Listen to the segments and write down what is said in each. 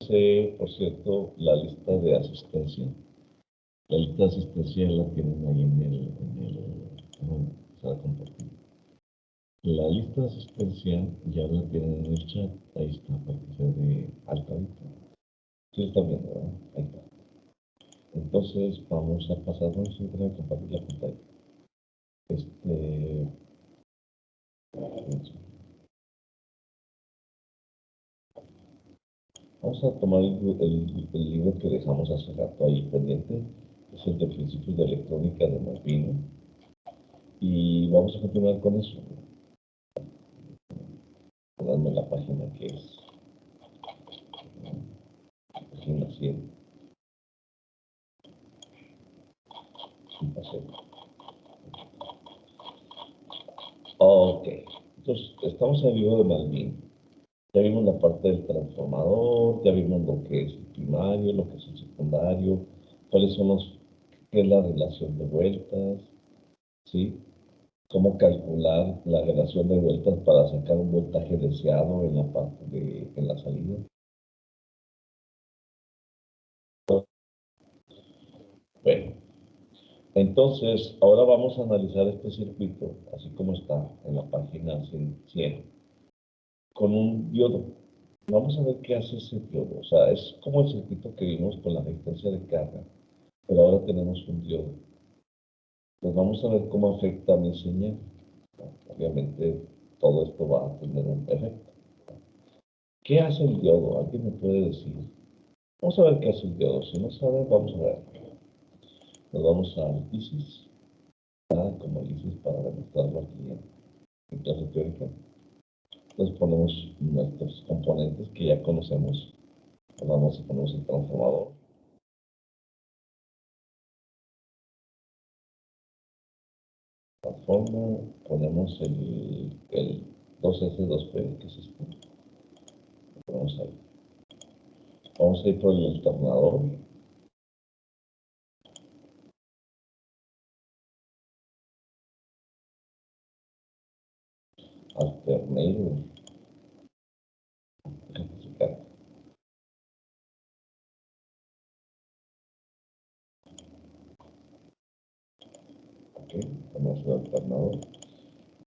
por cierto, la lista de asistencia. La lista de asistencia la tienen ahí se la compartí. La lista de asistencia ya la tienen en el chat. Ahí está, para que se dé alta ahorita. Sí, está viendo, ¿verdad? Ahí está. Entonces, vamos a pasar, vamos a compartir la pantalla. Vamos a tomar el libro que dejamos hace rato ahí pendiente, es el de Principios de Electrónica de Malvino, y vamos a continuar con eso. Dame la página que es página 100. Ok, entonces estamos en el libro de Malvino. Ya vimos la parte del transformador, ya vimos lo que es el primario, lo que es el secundario, qué es la relación de vueltas, ¿sí? Cómo calcular la relación de vueltas para sacar un voltaje deseado en la parte en la salida. Bueno, entonces ahora vamos a analizar este circuito, así como está en la página 100, con un diodo. Vamos a ver qué hace ese diodo. O sea, es como el circuito que vimos con la resistencia de carga, pero ahora tenemos un diodo. Pues vamos a ver cómo afecta a mi señal. Obviamente todo esto va a tener un efecto. ¿Qué hace el diodo? ¿Alguien me puede decir? Vamos a ver qué hace el diodo. Si no saben, vamos a ver. Nos vamos al ISIS, como el ISIS para demostrarlo aquí en clase teórica. Entonces ponemos nuestros componentes que ya conocemos. Vamos a poner el transformador. Transforma, ponemos el 2S2P, que es esto. Vamos ahí. Vamos a ir por el alternador. Alternator. Ok, ponemos el alternador.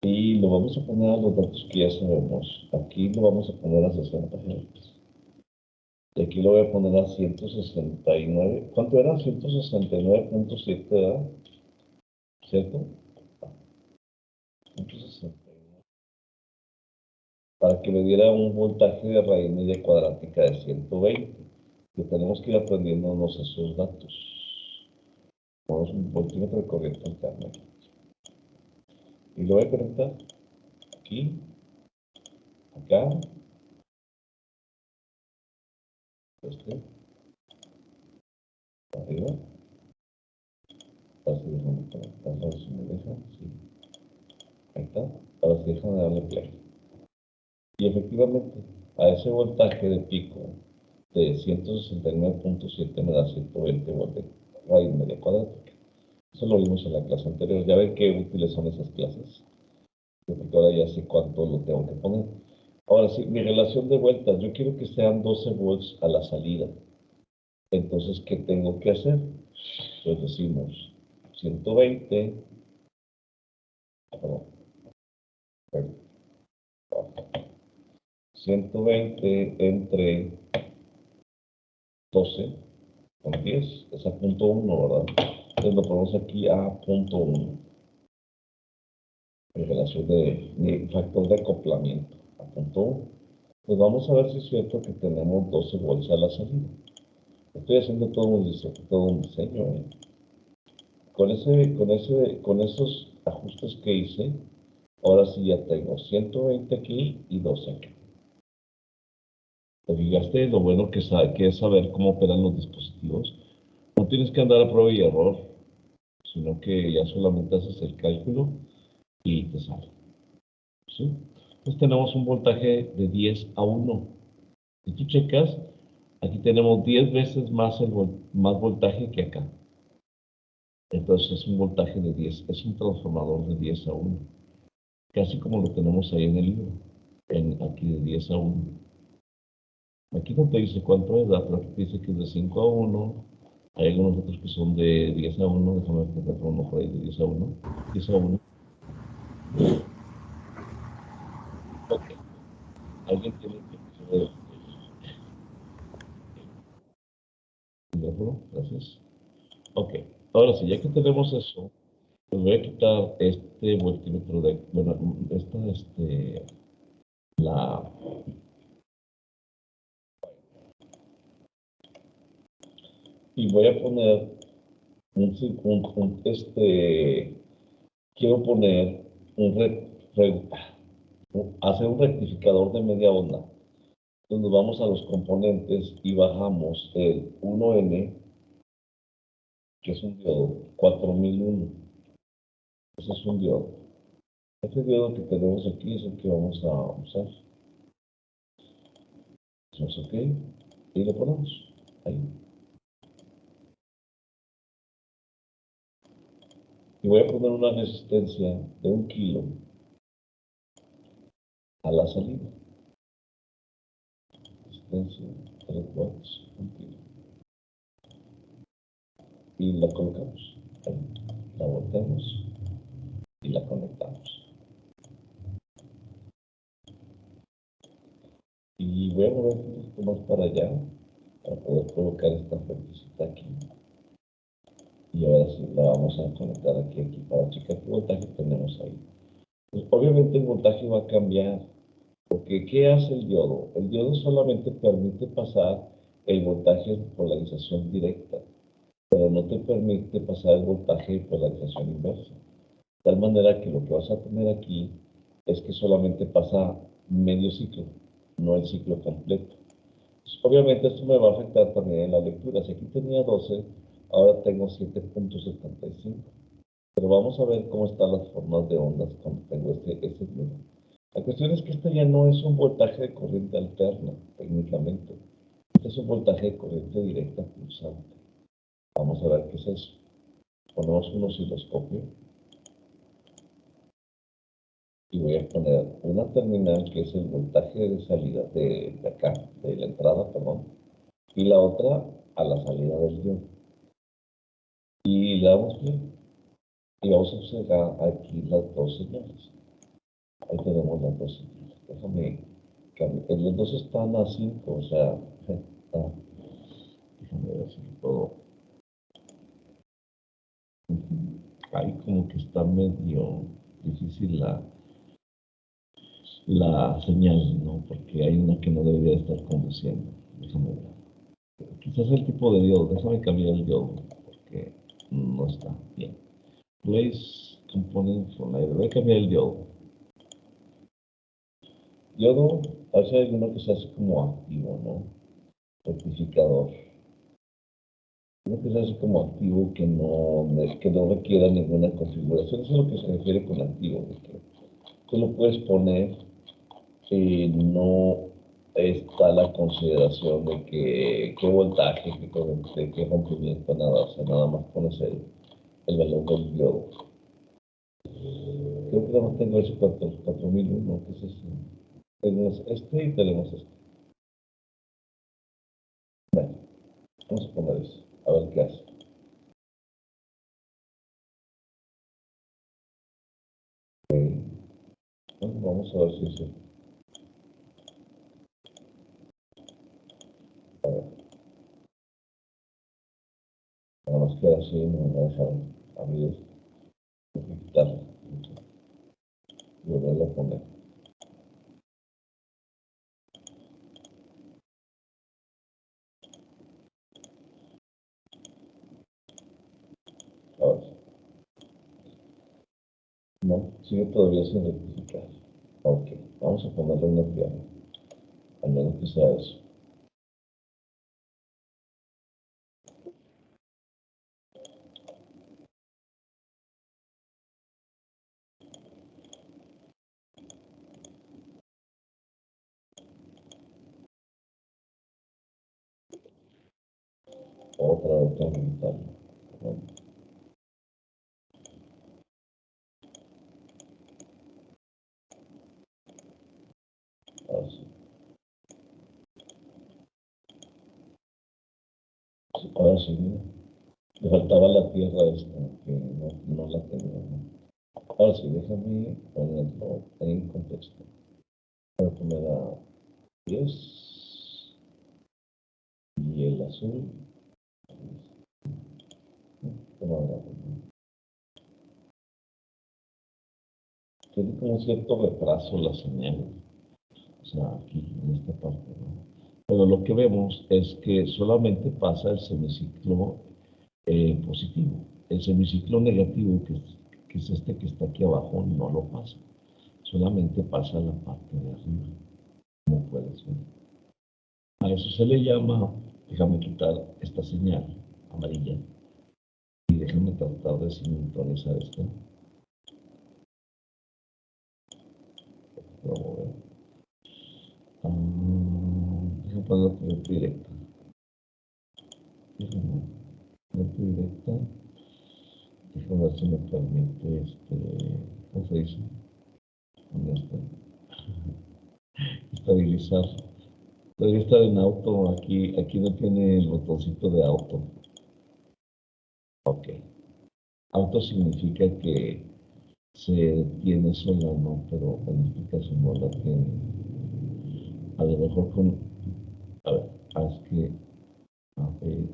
Y lo vamos a poner a los datos que ya sabemos. Aquí lo vamos a poner a 60 Hz. Y aquí lo voy a poner a 169. ¿Cuánto era? 169.7, ¿verdad? ¿Cierto? 169. Para que me diera un voltaje de raíz media cuadrática de 120. Que tenemos que ir aprendiéndonos esos datos. Ponemos un voltímetro de corriente alterna. Y lo voy a conectar aquí, acá, arriba. Ahora sí déjame conectarlo, a ver si me deja. Sí. Ahí está. Ahora sí déjame darle play. Y efectivamente, a ese voltaje de pico de 169.7 me da 120 voltios de raíz media cuadrática. Eso lo vimos en la clase anterior. Ya ven qué útiles son esas clases. Porque ahora ya sé cuánto lo tengo que poner. Ahora sí, mi relación de vueltas, yo quiero que sean 12 volts a la salida. Entonces, ¿qué tengo que hacer? Pues decimos 120, perdón, 120 entre 12 con 10, es a punto 1, ¿verdad? Entonces lo ponemos aquí a punto 1, en relación de factor de acoplamiento, a punto 1. Pues vamos a ver si es cierto que tenemos 12 volts a la salida. Estoy haciendo todo un diseño, ¿eh? Con esos ajustes que hice, ahora sí ya tengo 120 aquí y 12 aquí. ¿Te fijaste lo bueno que es saber cómo operan los dispositivos? No tienes que andar a prueba y error, sino que ya solamente haces el cálculo y te sale. ¿Sí? Entonces tenemos un voltaje de 10 a 1. Si tú checas, aquí tenemos 10 veces más voltaje que acá. Entonces es un voltaje de 10, es un transformador de 10 a 1. Casi como lo tenemos ahí en el libro, aquí de 10 a 1. Aquí no te dice cuánto es, pero aquí te dice que es de 5 a 1. Hay algunos otros que son de 10 a 1. Déjame ver que te uno por ahí de 10 a 1. 10 a 1. Ok. Alguien tiene que empezar el micrófono. Gracias. Ok. Ahora sí, ya que tenemos eso, les voy a quitar este multímetro de, bueno, la, y voy a poner quiero poner hacer un rectificador de media onda, donde vamos a los componentes y bajamos el 1N, que es un diodo, 4001. Ese es un diodo. Este diodo que tenemos aquí es el que vamos a usar. Hacemos OK y lo ponemos ahí. Y voy a poner una resistencia de 1 kilo a la salida. Resistencia 3 watts, 1 kilo. Y la colocamos ahí. La volteamos y la conectamos. Y voy a mover un poquito más para allá para poder colocar esta fuentecita aquí. Y ahora sí la vamos a conectar aquí para checar qué voltaje tenemos ahí. Pues obviamente el voltaje va a cambiar, porque ¿qué hace el diodo? El diodo solamente permite pasar el voltaje de polarización directa, pero no te permite pasar el voltaje de polarización inversa. De tal manera que lo que vas a tener aquí es que solamente pasa medio ciclo, no el ciclo completo. Pues obviamente esto me va a afectar también en la lectura. Si aquí tenía 12, ahora tengo 7.75. Pero vamos a ver cómo están las formas de ondas cuando tengo este número. La cuestión es que este ya no es un voltaje de corriente alterna, técnicamente. Este es un voltaje de corriente directa pulsante. Vamos a ver qué es eso. Ponemos un osciloscopio y voy a poner una terminal que es el voltaje de salida de acá, de la entrada, perdón, y la otra a la salida del diodo. Y le damos play. Y vamos a observar aquí las dos señales. Ahí tenemos las dos señales. Déjame cambiar. Los dos están a 5, o sea, déjame ver si puedo. Ahí como que está medio difícil la señal, ¿no? Porque hay una que no debería estar conduciendo. Déjame ver. Quizás el tipo de diodo. Déjame cambiar el diodo porque no está bien. Place component from layer. Voy a cambiar el diodo. Diodo, a veces hay uno que se hace como activo, ¿no? Rectificador. Uno que se hace como activo que no requiera ninguna configuración. Eso es lo que se refiere con activo. Que tú lo puedes poner y no está la consideración de qué voltaje, qué corriente, qué rompimiento, nada. O sea, nada más pones el valor del diodo. Creo que nada más tengo ese 4001, que es ese. Tenemos este y tenemos este. Bueno, vamos a poner eso, a ver qué hace. Bueno, vamos a ver si eso. A ver, nada más que así no me va a dejar abrir esto. Tengo que quitarlo y volverlo a poner. Ahora sí. No, sigue todavía sin rectificar. Ok, vamos a ponerle una piano, al menos que sea eso. Otra vez tengo que quitarlo. Bueno, ahora sí. Sí, ahora sí, mira. Le faltaba la tierra esta, que no la tenía, ¿no? Ahora sí, déjame ponerlo en contexto. Voy a poner a 10 y el azul. ¿Cómo habrá? Tiene como cierto retraso la señal, o sea, aquí en esta parte, ¿no? Pero lo que vemos es que solamente pasa el semiciclo positivo. El semiciclo negativo, que es este que está aquí abajo, no lo pasa. Solamente pasa la parte de arriba, como puedes ver. A eso se le llama, déjame quitar esta señal amarilla y déjame tratar de sintonizar esto. Vamos a ver. Déjame poner la corriente directa. Déjame corriente directa. Déjame ver si me permite ¿cómo se dice? Con esto. Estabilizar. Debería estar en auto. Aquí no tiene el botoncito de auto. Ok. Auto significa que se tiene sola, ¿no? Pero en este caso no la tiene. A lo mejor con. A ver, haz que. A ver,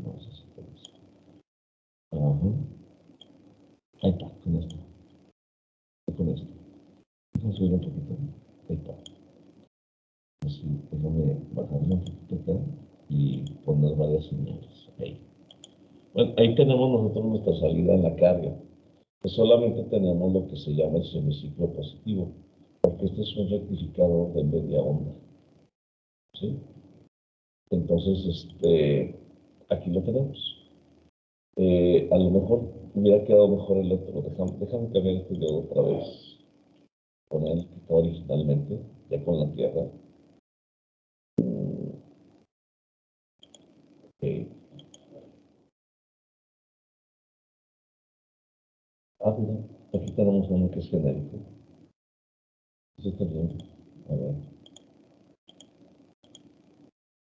no sé si puedes. Ajá. Ahí está, con esto. Con esto. Déjame subir un poquito. Ahí está. Así, déjame bajarlo un poquito acá y poner varias señales. Ahí. Bueno, ahí tenemos nosotros nuestra salida en la carga. Pues solamente tenemos lo que se llama el semiciclo positivo, porque este es un rectificador de media onda. ¿Sí? Entonces, aquí lo tenemos. A lo mejor hubiera quedado mejor el otro. Déjame cambiar este dedo otra vez. Poner el que estaba originalmente, ya con la tierra. Ok. Mira, aquí tenemos uno que es genérico. Eso está bien. A ver.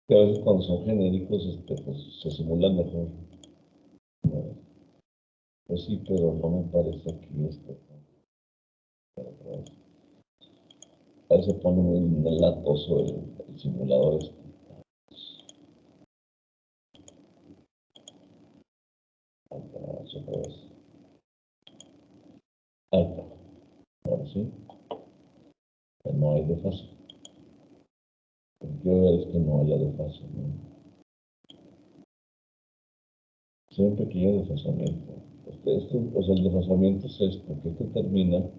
Que a veces cuando son genéricos, pues se simulan mejor. A ver. Pues sí, pero no me parece aquí esto. A veces se pone muy latoso el simulador. Ahí está, otra vez. Ahí está. Ahora sí. No hay desfase. Lo que quiero ver es que no haya desfase, ¿no? Sí, un pequeño desfasamiento. O sea, el desfasamiento es esto, que este termina.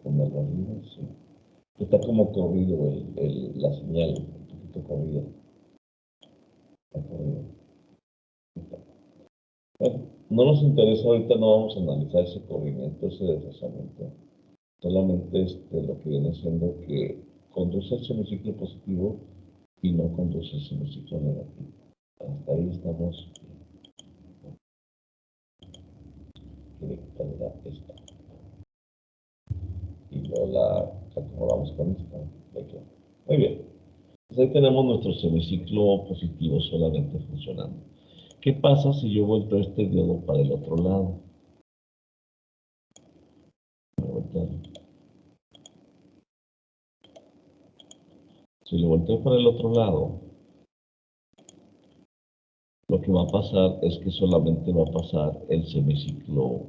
Ponerlo arriba, sí. Está como corrido la señal, un poquito corrida. Está corrido. Bueno, no nos interesa ahorita, no vamos a analizar ese corrimiento, ese desfasamiento. Solamente lo que viene siendo que conduce al semiciclo positivo y no conduce al semiciclo negativo. Hasta ahí estamos. Tiene que cargar esta. Y luego la acomodamos con esta. Muy bien. Pues ahí tenemos nuestro semiciclo positivo solamente funcionando. ¿Qué pasa si yo vuelto este diodo para el otro lado? Si lo volteo para el otro lado, lo que va a pasar es que solamente va a pasar el semiciclo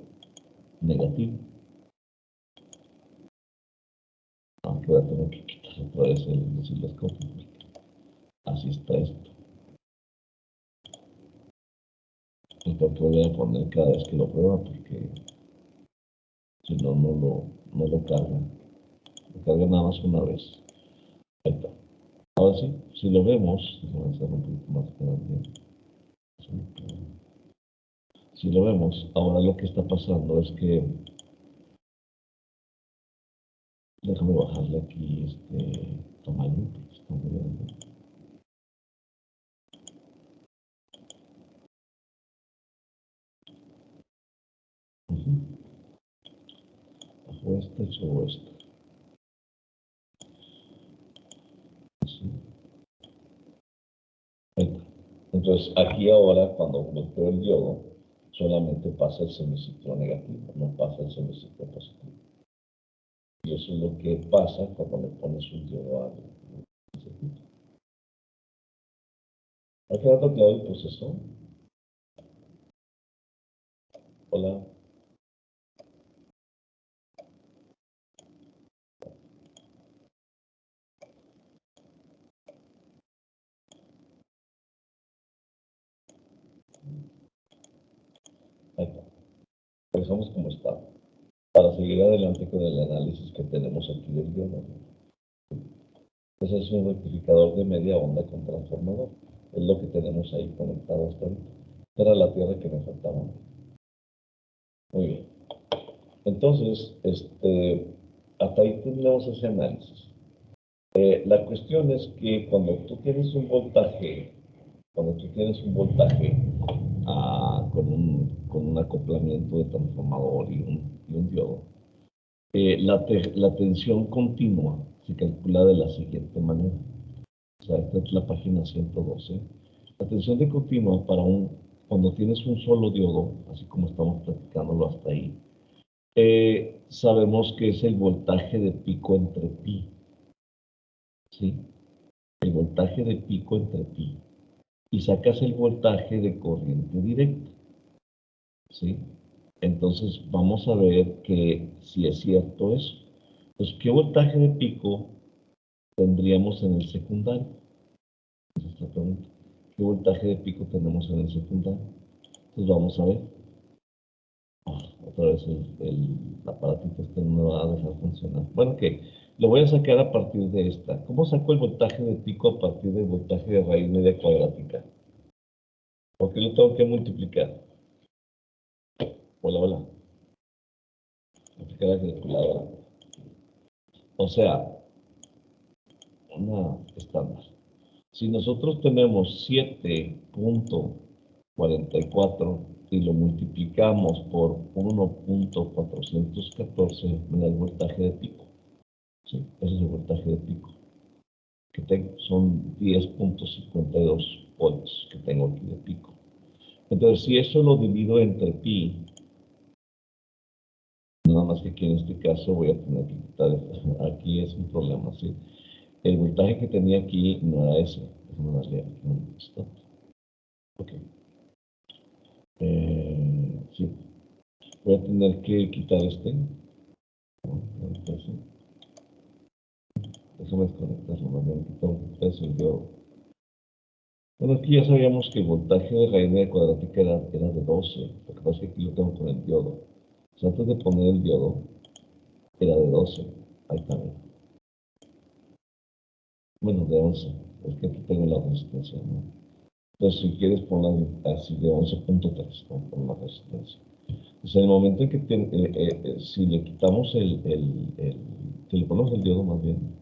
negativo. Aunque voy a tener que quitar otra vez el osciloscopio. Así está esto. Y tengo que volver a poner cada vez que lo prueba porque si no, no lo carga. Lo carga nada más una vez. Ahí está. Ahora sí, si lo vemos, déjame hacerlo un poquito más grande. Si lo vemos, ahora lo que está pasando es que, déjame bajarle aquí este tamaño, porque está muy grande. Bajo este, subo esto. Así. Entonces, aquí ahora, cuando golpeo el diodo, solamente pasa el semiciclo negativo, no pasa el semiciclo positivo. Y eso es lo que pasa cuando le pones un diodo al circuito. ¿Ha quedado claro el proceso? Hola. Ahí está. Regresamos como está. Para seguir adelante con el análisis que tenemos aquí del diodo. Ese es un rectificador de media onda con transformador. Es lo que tenemos ahí conectado hasta ahorita. Esta era la tierra que me faltaba. Muy bien. Entonces, hasta ahí tenemos ese análisis. La cuestión es que cuando tú tienes un voltaje, con un acoplamiento de transformador y un diodo, la tensión continua se calcula de la siguiente manera. O sea, esta es la página 112. La tensión de continua cuando tienes un solo diodo, así como estamos platicándolo hasta ahí, sabemos que es el voltaje de pico entre pi. ¿Sí? El voltaje de pico entre pi. Y sacas el voltaje de corriente directa. ¿Sí? Entonces vamos a ver que si es cierto eso. Pues, ¿qué voltaje de pico tendríamos en el secundario? Esa es esta pregunta. ¿Qué voltaje de pico tenemos en el secundario? Entonces vamos a ver. Otra vez el aparatito no me va a dejar funcionar. Bueno, que lo voy a sacar a partir de esta. ¿Cómo saco el voltaje de pico a partir del voltaje de raíz media cuadrática? Porque lo tengo que multiplicar. Hola, hola. Aplicar la calculadora. O sea, una estándar. Si nosotros tenemos 7.44 y lo multiplicamos por 1.414, me da el voltaje de pico. ¿Sí? Ese es el voltaje de pico que tengo. Son 10.52 volts que tengo aquí de pico. Entonces, si eso lo divido entre pi, nada más que aquí en este caso voy a tener que quitar esto. Aquí es un problema, ¿sí? El voltaje que tenía aquí no era ese. Déjame darle aquí un stop. Ok. Sí. Voy a tener que quitar este. Déjame desconectarlo, más bien tengo que quitar ese diodo. Bueno, aquí ya sabíamos que el voltaje de raíz media cuadrática era de 12. Lo que pasa es que aquí lo tengo con el diodo. O sea, antes de poner el diodo, era de 12. Ahí está bien. Bueno, de 11. Es que aquí tengo la resistencia, ¿no? Entonces, si quieres poner así de 11.3, ¿no? Con la resistencia. Entonces, en el momento en que si le quitamos si le ponemos el diodo más bien,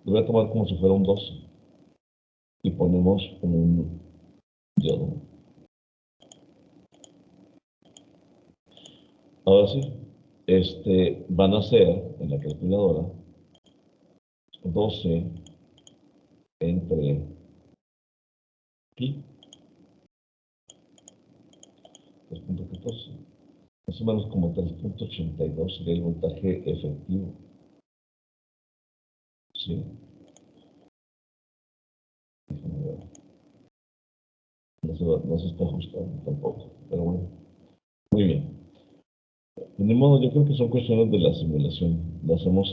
lo voy a tomar como si fuera un 12 y ponemos un diodo. Ahora sí, van a ser en la calculadora 12 entre pi, 3.14, más o menos como 3.82 sería el voltaje efectivo. Sí, déjame ver. No se está ajustando tampoco, pero bueno, muy bien. De modo, yo creo que son cuestiones de la simulación. Lo hacemos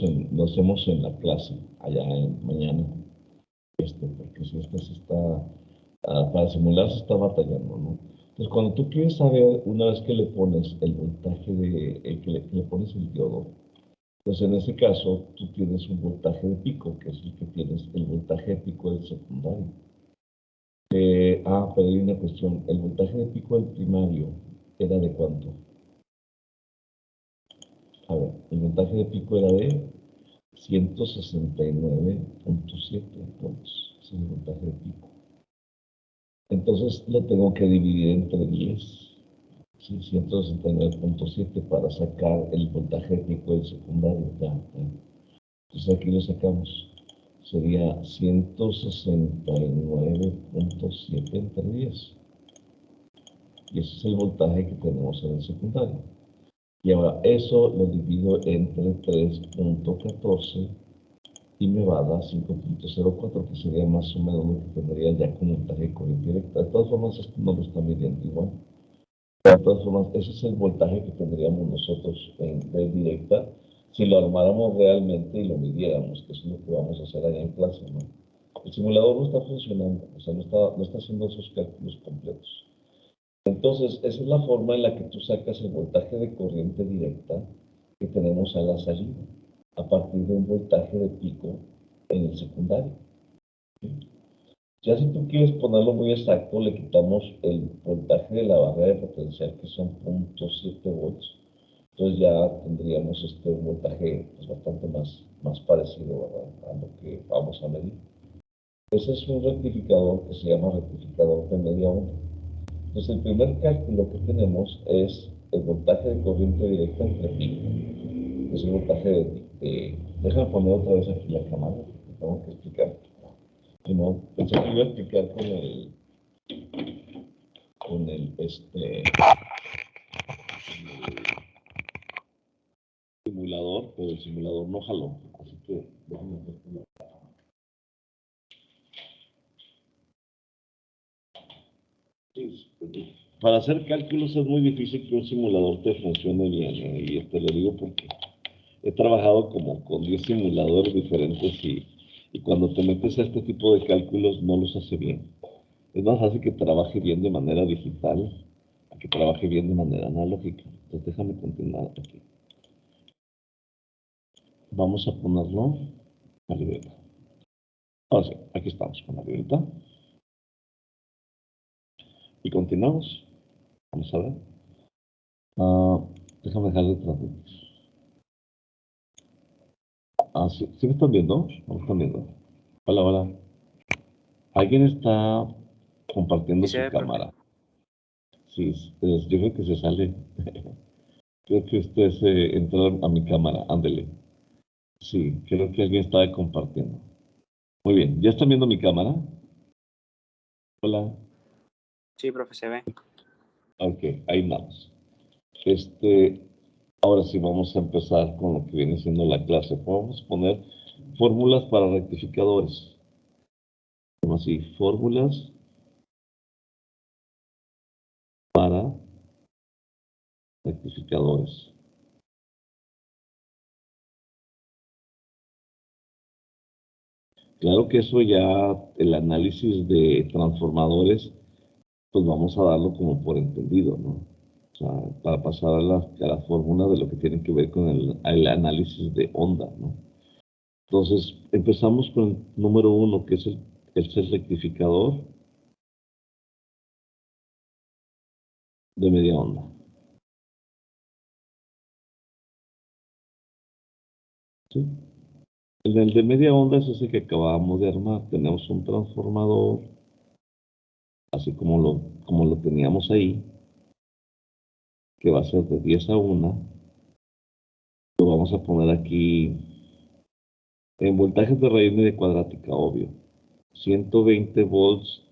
en la clase, allá mañana, porque si esto se está, para simular se está batallando, ¿no? Entonces, cuando tú quieres saber, una vez que le pones el voltaje que le pones el diodo, pues en ese caso tú tienes un voltaje de pico, que es el que tienes, el voltaje de pico del secundario. Pero hay una cuestión, el voltaje de pico del primario era de cuánto. A ver, el voltaje de pico era de 169.7 volts. Ese es el voltaje de pico. Entonces lo tengo que dividir entre 10. Sí, 169.7 para sacar el voltaje de pico del secundario. Ya. Entonces aquí lo sacamos. sería 169.7 entre 10. Y ese es el voltaje que tenemos en el secundario. Y ahora eso lo divido entre 3.14 y me va a dar 5.04, que sería más o menos lo que tendría ya como voltaje de corriente directa. De todas formas, esto no lo está midiendo igual. De todas formas, ese es el voltaje que tendríamos nosotros en red directa si lo armáramos realmente y lo midiéramos, que es lo que vamos a hacer allá en clase, ¿no? El simulador no está funcionando, o sea, no está haciendo esos cálculos completos. Entonces, esa es la forma en la que tú sacas el voltaje de corriente directa que tenemos a la salida, a partir de un voltaje de pico en el secundario. Ya si tú quieres ponerlo muy exacto, le quitamos el voltaje de la barrera de potencial, que son 0.7 volts. Entonces ya tendríamos un voltaje pues, bastante más parecido, ¿verdad?, a lo que vamos a medir. Ese es un rectificador que se llama rectificador de media onda. Entonces el primer cálculo que tenemos es el voltaje de corriente directa entre pico. Es el voltaje déjame poner otra vez aquí la cámara, que tengo que explicar. Si no, pensé que iba a explicar con el simulador, pero el simulador no jaló. Así que déjame ver. Para hacer cálculos es muy difícil que un simulador te funcione bien, y te lo digo porque he trabajado como con 10 simuladores diferentes y cuando te metes a este tipo de cálculos no los hace bien. Es más fácil que trabaje bien de manera digital a que trabaje bien de manera analógica. Entonces déjame continuar aquí. Vamos a ponerlo a libreta. Ahora sí, aquí estamos con la libreta. Y continuamos. Vamos a ver. Déjame dejarle transmitir. Sí, ¿sí me están viendo? ¿No me están viendo? Hola, hola. ¿Alguien está compartiendo Sí, su profe. cámara? Sí, yo creo que se sale. Creo que usted se entró a mi cámara. Ándele. Sí, creo que alguien estaba compartiendo. Muy bien. ¿Ya están viendo mi cámara? Hola. Sí, profe, se ve. Ok, ahí vamos. Ahora sí vamos a empezar con lo que viene siendo la clase. Vamos a poner fórmulas para rectificadores. Como así, fórmulas para rectificadores. Claro que eso ya, el análisis de transformadores, pues vamos a darlo como por entendido, ¿no? O sea, para pasar a la fórmula de lo que tiene que ver con el análisis de onda, ¿no? Entonces, empezamos con el número 1, que es el rectificador de media onda. ¿Sí? El de media onda es ese que acabamos de armar. Tenemos un transformador, así como lo teníamos ahí, que va a ser de 10 a 1. Lo vamos a poner aquí en voltajes de raíz media cuadrática, obvio. 120 volts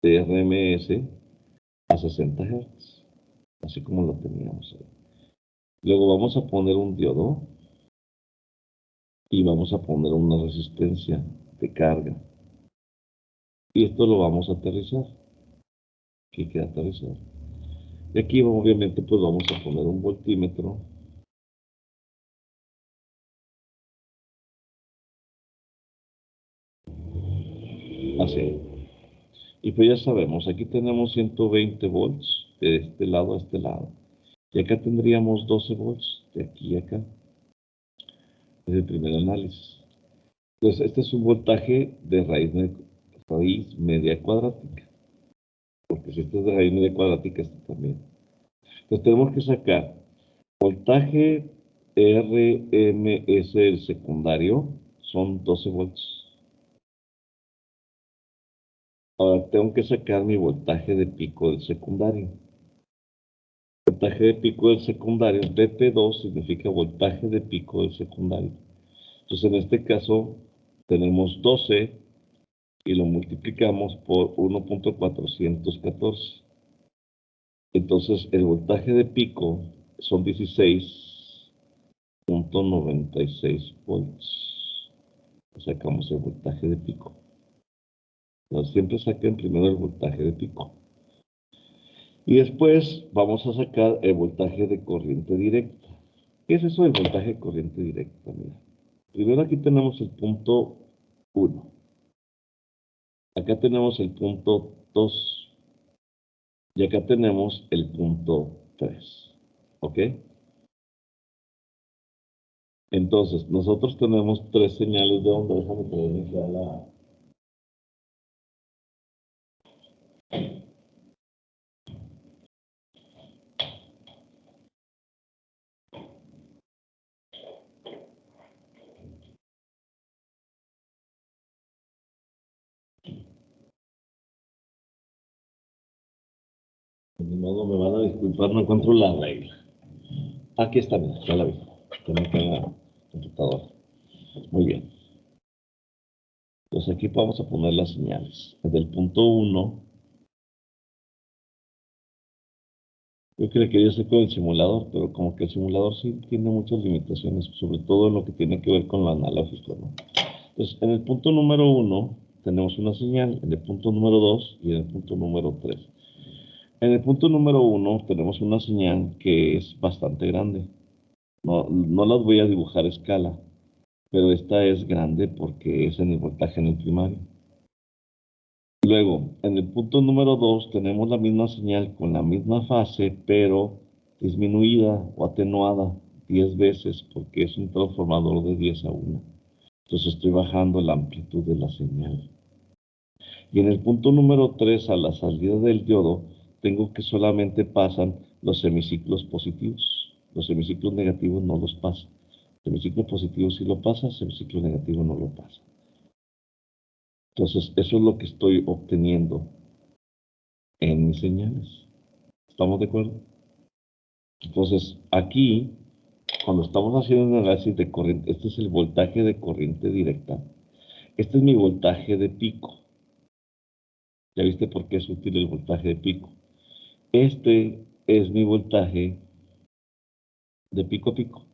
de RMS a 60 Hz, así como lo teníamos ahí. Luego vamos a poner un diodo y vamos a poner una resistencia de carga. Y esto lo vamos a aterrizar. Aquí queda aterrizar. Y aquí obviamente pues vamos a poner un voltímetro. Así. Y pues ya sabemos, aquí tenemos 120 volts de este lado a este lado. Y acá tendríamos 12 volts de aquí a acá. Es el primer análisis. Entonces, este es un voltaje de raíz media cuadrática. Porque si este es de raíz media cuadrática, este también. Entonces tenemos que sacar voltaje RMS del secundario, son 12 volts. Ahora tengo que sacar mi voltaje de pico del secundario. Voltaje de pico del secundario, BP2 significa voltaje de pico del secundario. Entonces en este caso tenemos 12 y lo multiplicamos por 1.414. Entonces, el voltaje de pico son 16.96 volts. Sacamos el voltaje de pico. Entonces, siempre saquen primero el voltaje de pico. Y después vamos a sacar el voltaje de corriente directa. ¿Qué es eso del voltaje de corriente directa? Mira. Primero aquí tenemos el punto 1. Acá tenemos el punto 2. Y acá tenemos el punto 3. ¿Ok? Entonces, nosotros tenemos 3 señales de onda. Déjame que iniciar la... De modo, me van a disculpar, no encuentro la regla. Aquí está, mira, ya la vi. Tengo que la computadora. Muy bien. Entonces aquí vamos a poner las señales. Desde el punto 1, yo creo que yo sé con el simulador, pero como que el simulador sí tiene muchas limitaciones, sobre todo en lo que tiene que ver con lo analógico, ¿no? Entonces, en el punto número 1 tenemos una señal, en el punto número 2 y en el punto número 3. En el punto número 1 tenemos una señal que es bastante grande. No las voy a dibujar a escala, pero esta es grande porque es en el voltaje en el primario. Luego, en el punto número 2 tenemos la misma señal con la misma fase, pero disminuida o atenuada 10 veces porque es un transformador de 10 a 1. Entonces estoy bajando la amplitud de la señal. Y en el punto número 3, a la salida del diodo, tengo que solamente pasan los semiciclos positivos. Los semiciclos negativos no los pasa. Semiciclo positivo sí lo pasa, semiciclo negativo no lo pasa. Entonces, eso es lo que estoy obteniendo en mis señales. ¿Estamos de acuerdo? Entonces, aquí, cuando estamos haciendo un análisis de corriente, este es el voltaje de corriente directa. Este es mi voltaje de pico. ¿Ya viste por qué es útil el voltaje de pico? Este es mi voltaje de pico a pico.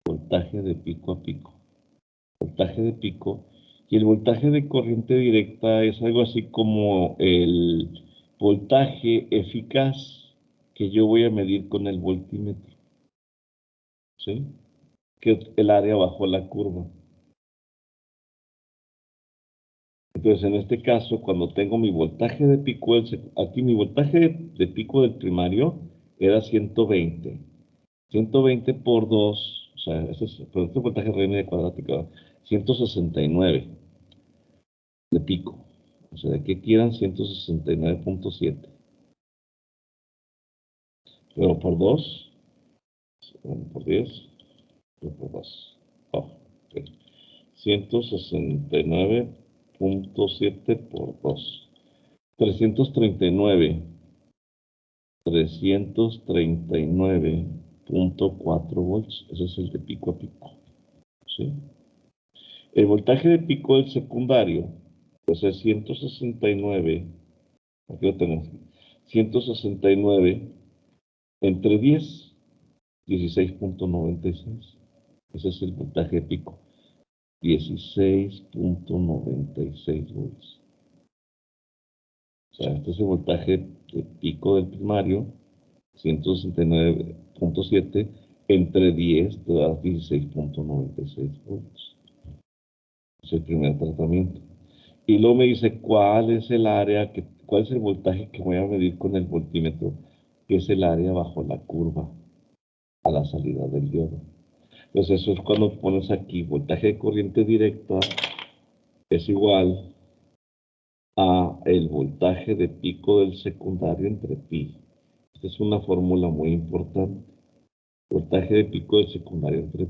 Voltaje de pico a pico. Voltaje de pico. Y el voltaje de corriente directa es algo así como el voltaje eficaz que yo voy a medir con el voltímetro. ¿Sí? Que es el área bajo la curva. Entonces, en este caso, cuando tengo mi voltaje de pico, aquí mi voltaje de pico del primario era 120. 120 por 2, o sea, pero este voltaje de cuadrático, 169 de pico. O sea, de aquí quieran 169.7. Pero por 2, por 10, por 2. Oh, okay. 169.7 por 2. 339.4 volts. Ese es el de pico a pico. ¿Sí? El voltaje de pico del secundario, pues es 169. Aquí lo tenemos. 169 entre 10, 16.96. Ese es el voltaje de pico. 16.96 volts. O sea, este es el voltaje de pico del primario, 169.7 entre 10 te da 16.96 volts. Es el primer tratamiento. Y luego me dice cuál es el área, cuál es el voltaje que voy a medir con el voltímetro, que es el área bajo la curva a la salida del diodo. Entonces eso es cuando pones aquí voltaje de corriente directa es igual a el voltaje de pico del secundario entre pi. Esta es una fórmula muy importante. Voltaje de pico del secundario entre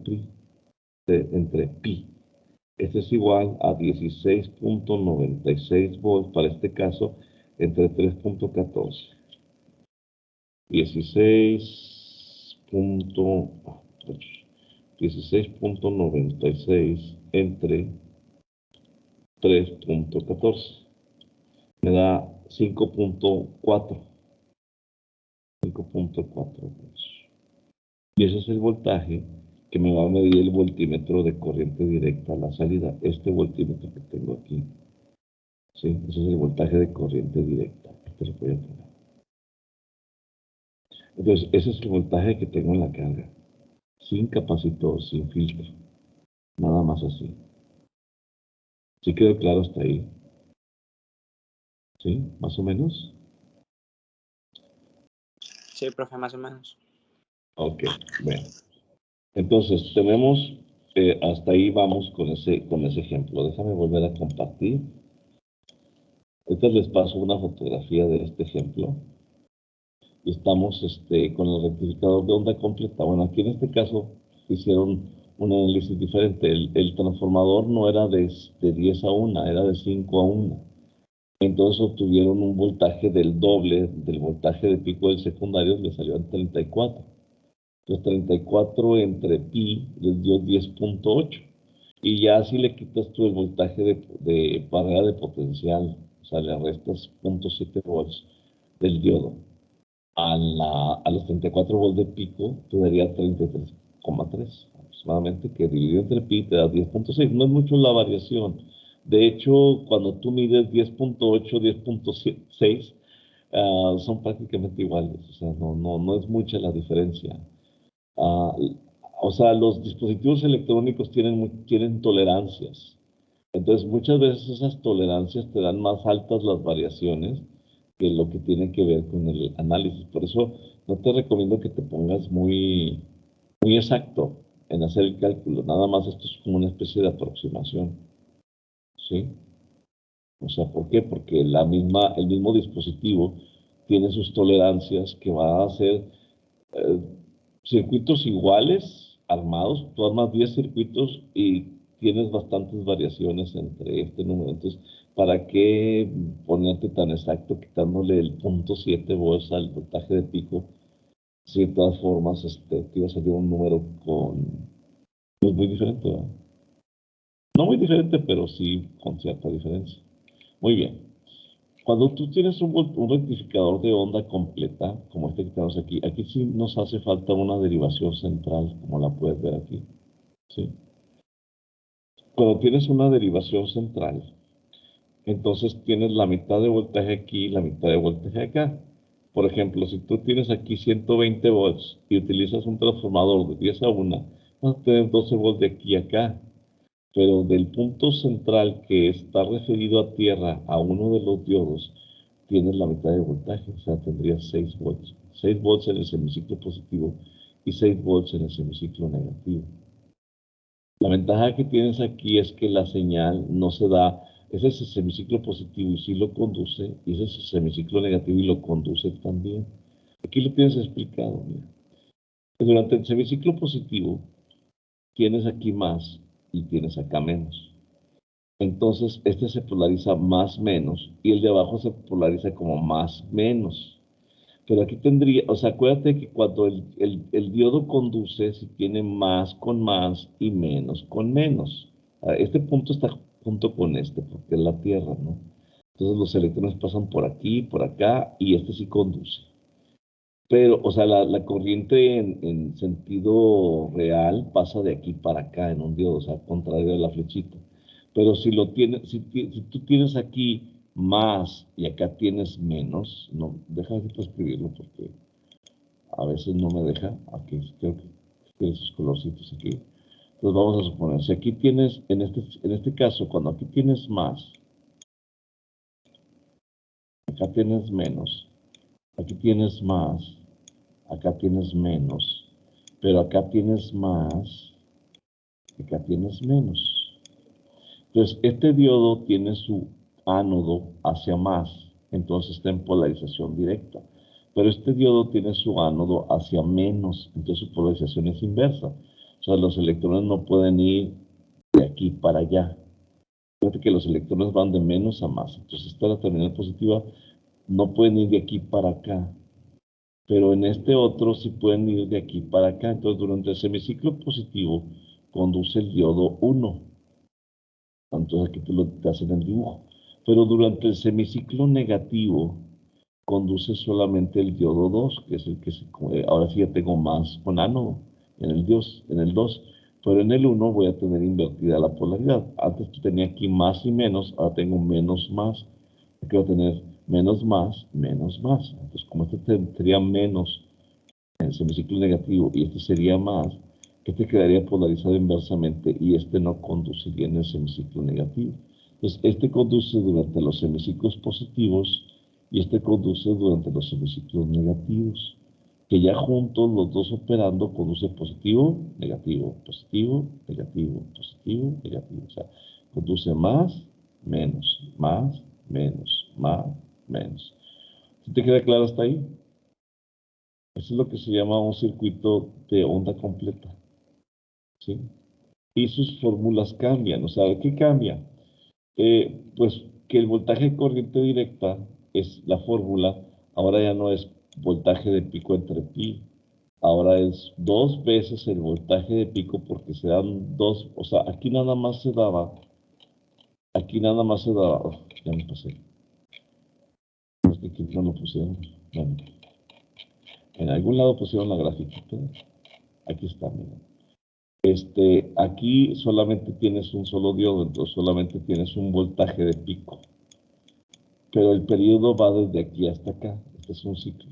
pi. Este es igual a 16.96 volts, para este caso, entre 3.14. 16. 16.96 entre 3.14. Me da 5.4. 5.4 volts. Y ese es el voltaje que me va a medir el voltímetro de corriente directa a la salida. Este voltímetro que tengo aquí. ¿Sí? Ese es el voltaje de corriente directa. Este lo voy a poner. Entonces, ese es el voltaje que tengo en la carga. Sin capacitor, sin filtro. Nada más así. ¿Sí quedó claro hasta ahí? ¿Sí? ¿Más o menos? Sí, profe, más o menos. Ok, bueno. Entonces, tenemos, hasta ahí vamos con ese ejemplo. Déjame volver a compartir. Ahorita les paso una fotografía de este ejemplo. Y estamos con el rectificador de onda completa. Bueno, aquí en este caso hicieron un análisis diferente. El transformador no era de 10 a 1, era de 5 a 1. Entonces obtuvieron un voltaje del doble del voltaje de pico del secundario, le salió en 34. Entonces 34 entre pi les dio 10.8. Y ya si le quitas tú el voltaje de barrera de potencial, o sea, le restas 0.7 volts del diodo a los 34 volts de pico, te daría 33,3 aproximadamente, que dividido entre pi te da 10.6. No es mucho la variación. De hecho, cuando tú mides 10.8, 10.6, son prácticamente iguales. O sea, no es mucha la diferencia. Ah, o sea, los dispositivos electrónicos tienen tolerancias. Entonces, muchas veces esas tolerancias te dan más altas las variaciones que lo que tiene que ver con el análisis. Por eso no te recomiendo que te pongas muy exacto en hacer el cálculo. Nada más esto es como una especie de aproximación. ¿Sí? O sea, ¿por qué? Porque el mismo dispositivo tiene sus tolerancias que va a hacer eh, circuitos iguales, armados. Tú armas 10 circuitos y tienes bastantes variaciones entre este número. Entonces, ¿para qué ponerte tan exacto quitándole el 0.7 volts al voltaje de pico? Si de todas formas te iba a salir un número pues muy diferente, ¿verdad? No muy diferente, pero sí con cierta diferencia. Muy bien. Cuando tú tienes un rectificador de onda completa, como este que tenemos aquí, aquí sí nos hace falta una derivación central, como la puedes ver aquí. ¿Sí? Cuando tienes una derivación central, entonces tienes la mitad de voltaje aquí y la mitad de voltaje acá. Por ejemplo, si tú tienes aquí 120 volts y utilizas un transformador de 10 a 1, vas a tener 12 volts de aquí a acá. Pero del punto central que está referido a tierra a uno de los diodos, tienes la mitad de voltaje, o sea, tendrías 6 volts. 6 volts en el semiciclo positivo y 6 volts en el semiciclo negativo. La ventaja que tienes aquí es que la señal no se da, ese es el semiciclo positivo y sí lo conduce, y ese es el semiciclo negativo y lo conduce también. Aquí lo tienes explicado, mira. Durante el semiciclo positivo tienes aquí más y tienes acá menos. Entonces, este se polariza más menos y el de abajo se polariza como más menos. Pero aquí tendría, o sea, acuérdate que cuando el diodo conduce, si tiene más con más y menos con menos. Este punto está junto con este, porque es la Tierra, ¿no? Entonces los electrones pasan por aquí, por acá, y este sí conduce. Pero, o sea, la corriente en sentido real pasa de aquí para acá en un diodo, o sea, contrario a la flechita. Pero si lo tienes, si tú tienes aquí más y acá tienes menos, no, deja de escribirlo porque a veces no me deja. Aquí creo que tiene sus colorcitos aquí. Entonces vamos a suponer, si aquí tienes, en este caso, cuando aquí tienes más, acá tienes menos, aquí tienes más, acá tienes menos, pero acá tienes más, acá tienes menos. Entonces, este diodo tiene su ánodo hacia más, entonces está en polarización directa. Pero este diodo tiene su ánodo hacia menos, entonces su polarización es inversa. O sea, los electrones no pueden ir de aquí para allá. Fíjate que los electrones van de menos a más. Entonces, esta es la terminal positiva, no pueden ir de aquí para acá. pero en este otro sí pueden ir de aquí para acá. Entonces, durante el semiciclo positivo conduce el diodo 1. Entonces aquí te hacen el dibujo. Pero durante el semiciclo negativo conduce solamente el diodo 2, que es el que ahora sí ya tengo más con ánodo en el 2. Pero en el 1 voy a tener invertida la polaridad. Antes tenía aquí más y menos, ahora tengo menos más. Aquí voy a tener menos más, menos más. Entonces, como este tendría menos en el semiciclo negativo y este sería más, este quedaría polarizado inversamente y este no conduciría en el semiciclo negativo. Entonces, este conduce durante los semiciclos positivos y este conduce durante los semiciclos negativos, que ya juntos los dos operando conduce positivo, negativo, positivo, negativo, positivo, negativo. O sea, conduce más, menos, más, menos, más, menos. ¿Sí te queda claro hasta ahí? Eso es lo que se llama un circuito de onda completa, ¿sí? Y sus fórmulas cambian. O sea, ¿qué cambia? Pues que el voltaje de corriente directa es la fórmula, ahora ya no es voltaje de pico entre pi, ahora es 2 veces el voltaje de pico porque se dan dos, o sea, aquí nada más se daba, ya me pasé, es que aquí no lo pusieron, bueno, en algún lado pusieron la grafiquita, aquí está, miren. Aquí solamente tienes un solo diodo, entonces solamente tienes un voltaje de pico. Pero el periodo va desde aquí hasta acá. Este es un ciclo.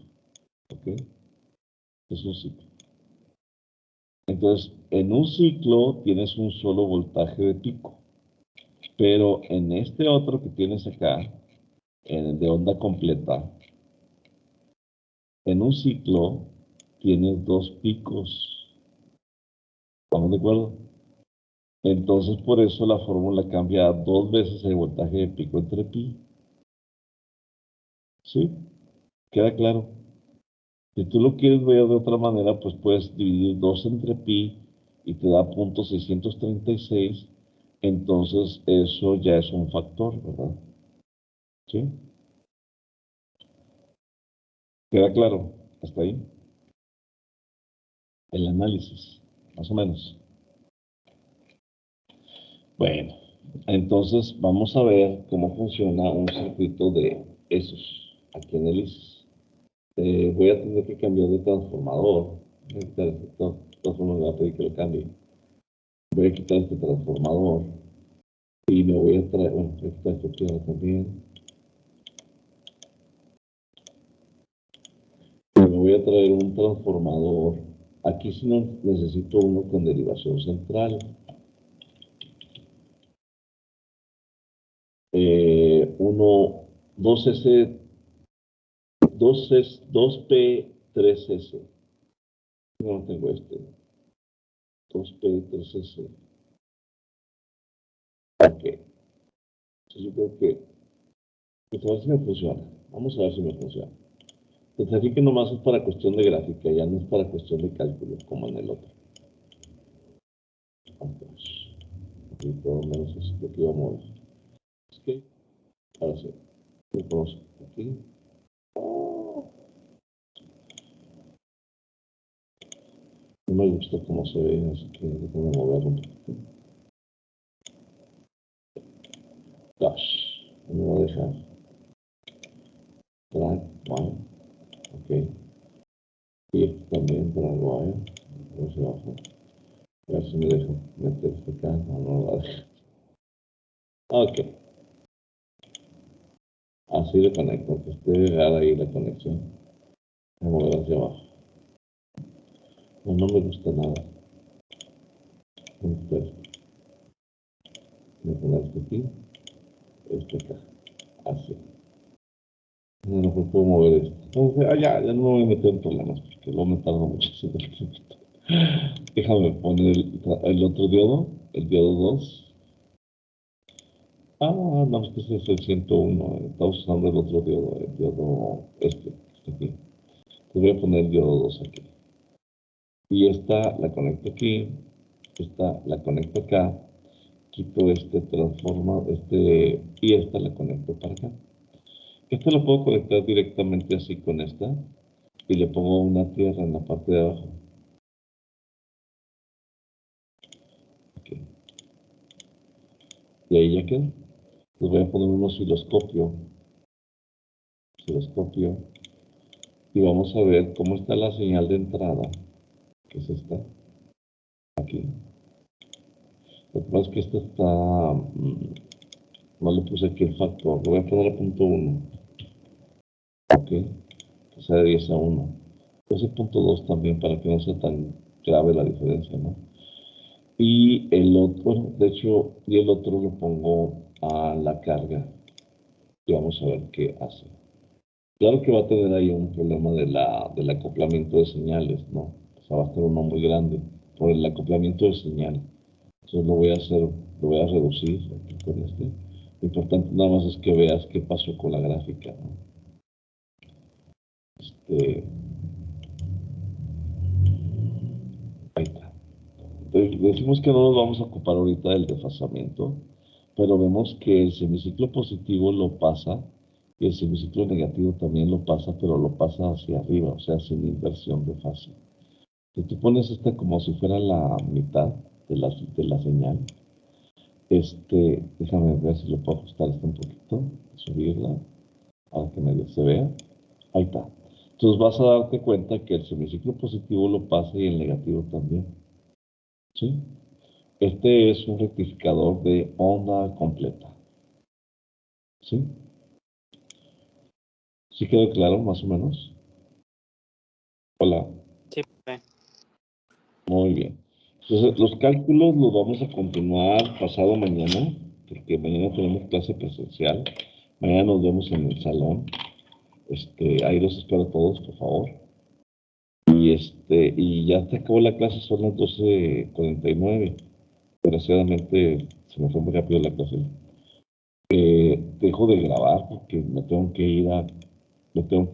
¿Ok? Es un ciclo. Entonces, en un ciclo tienes un solo voltaje de pico. Pero en este otro que tienes acá, en el de onda completa, en un ciclo tienes 2 picos. ¿Estamos de acuerdo? Entonces, por eso la fórmula cambia a 2 veces el voltaje de pico entre pi. ¿Sí? ¿Queda claro? Si tú lo quieres ver de otra manera, pues puedes dividir 2 entre pi y te da .636. Entonces, eso ya es un factor, ¿verdad? ¿Sí? ¿Queda claro? Hasta ahí. El análisis, más o menos. Bueno, entonces vamos a ver cómo funciona un circuito de esos aquí en el ICES. Voy a tener que cambiar de transformador. Voy a quitar este transformador, voy a pedir que lo cambie. Voy a quitar este transformador y me voy a traer, bueno, voy a quitar esta piedra también. Y me voy a traer un transformador. Aquí sí no necesito uno con derivación central. 2S, 2P3S. No tengo este. 2P3S. Ok. Entonces yo creo que, pues a ver si me funciona. Vamos a ver si me funciona. Entonces aquí que nomás es para cuestión de gráfica, ya no es para cuestión de cálculo, como en el otro. Vamos. Y por lo menos es lo que iba a mover. Es que, ahora sí. Lo ponemos aquí. No me gusta cómo se ve, así que déjame moverlo un poquito. Dash. Me voy a dejar. Drag, wire. Ok. Y aquí también drag, wire. Hacia abajo. A ver si me deja meter esto acá. No, no la deja. Ok. Así lo conecto. Que esté pegada ahí la conexión. Voy a mover hacia abajo. No, no me gusta nada. Me gusta esto. Voy a poner esto aquí. Esto acá. Así. No puedo mover esto. Entonces, ya no me voy a meter en problemas porque luego me tarda mucho. Déjame poner el otro diodo, el diodo 2. No, es que ese es el 101. Estamos usando el otro diodo, el diodo este aquí. Entonces voy a poner el diodo 2 aquí. Y esta la conecto aquí. Esta la conecto acá. Quito este transformador, y esta la conecto para acá. Esta la puedo conectar directamente así con esta. y le pongo una tierra en la parte de abajo. Okay. Y ahí ya quedó. Les voy a poner un osciloscopio. Y vamos a ver cómo está la señal de entrada, que es esta, aquí. Lo que pasa es que esta está, no le puse aquí el factor, lo voy a poner a punto 1, ok, que sea de 10 a 1. Puse punto 2 también para que no sea tan grave la diferencia, ¿no? Y el otro, de hecho, y el otro lo pongo a la carga y vamos a ver qué hace. Claro que va a tener ahí un problema del acoplamiento de señales, ¿no? O sea, va a ser uno muy grande por el acoplamiento de señal. Entonces lo voy a hacer, lo voy a reducir aquí con este. Lo importante nada más es que veas qué pasó con la gráfica, ¿no? Ahí está. Entonces, decimos que no nos vamos a ocupar ahorita del desfasamiento, pero vemos que el semiciclo positivo lo pasa y el semiciclo negativo también lo pasa, pero lo pasa hacia arriba, o sea, sin inversión de fase. Si tú pones esta como si fuera la mitad de la señal, déjame ver si lo puedo ajustar esto un poquito, subirla, para que medio se vea. Ahí está. Entonces vas a darte cuenta que el semiciclo positivo lo pasa y el negativo también. ¿Sí? Este es un rectificador de onda completa. ¿Sí? ¿Sí quedó claro, más o menos? Hola. Sí, profe. Muy bien. Entonces, los cálculos los vamos a continuar pasado mañana, porque mañana tenemos clase presencial. Mañana nos vemos en el salón. Ahí los espero a todos, por favor. Y ya se acabó la clase, son las 12:49. Desgraciadamente se me fue muy rápido la clase. Dejo de grabar porque me tengo que ir me tengo